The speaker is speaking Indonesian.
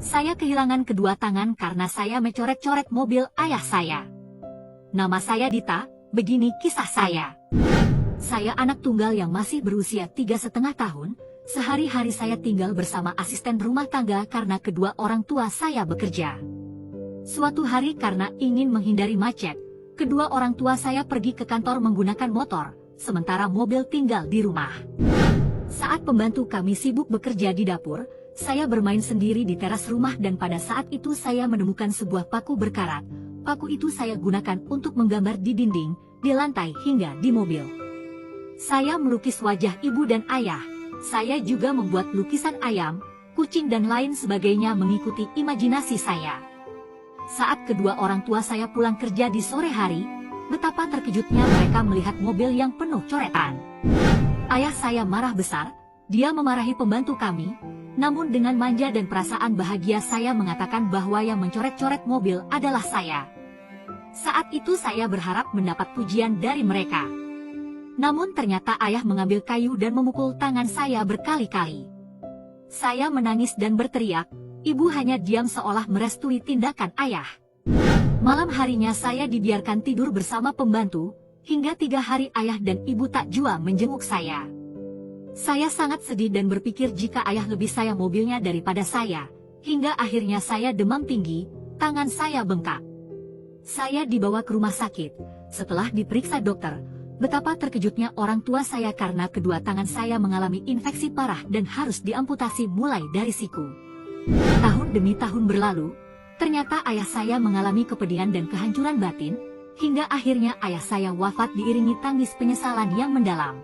Saya kehilangan kedua tangan karena saya mencoret-coret mobil ayah saya. Nama saya Dita, begini kisah saya. Saya anak tunggal yang masih berusia 3,5 tahun. Sehari-hari saya tinggal bersama asisten rumah tangga karena kedua orang tua saya bekerja. Suatu hari karena ingin menghindari macet, kedua orang tua saya pergi ke kantor menggunakan motor, sementara mobil tinggal di rumah. Saat pembantu kami sibuk bekerja di dapur, saya bermain sendiri di teras rumah dan pada saat itu saya menemukan sebuah paku berkarat. Paku itu saya gunakan untuk menggambar di dinding, di lantai hingga di mobil. Saya melukis wajah ibu dan ayah. Saya juga membuat lukisan ayam, kucing dan lain sebagainya mengikuti imajinasi saya. Saat kedua orang tua saya pulang kerja di sore hari, betapa terkejutnya mereka melihat mobil yang penuh coretan. Ayah saya marah besar, dia memarahi pembantu kami, namun dengan manja dan perasaan bahagia saya mengatakan bahwa yang mencoret-coret mobil adalah saya. Saat itu saya berharap mendapat pujian dari mereka. Namun ternyata ayah mengambil kayu dan memukul tangan saya berkali-kali. Saya menangis dan berteriak, ibu hanya diam seolah merestui tindakan ayah. Malam harinya saya dibiarkan tidur bersama pembantu, hingga 3 hari ayah dan ibu tak jua menjenguk saya. Saya sangat sedih dan berpikir jika ayah lebih sayang mobilnya daripada saya, hingga akhirnya saya demam tinggi, tangan saya bengkak. Saya dibawa ke rumah sakit, setelah diperiksa dokter, betapa terkejutnya orang tua saya karena kedua tangan saya mengalami infeksi parah dan harus diamputasi mulai dari siku. Tahun demi tahun berlalu, ternyata ayah saya mengalami kepedihan dan kehancuran batin, hingga akhirnya ayah saya wafat diiringi tangis penyesalan yang mendalam.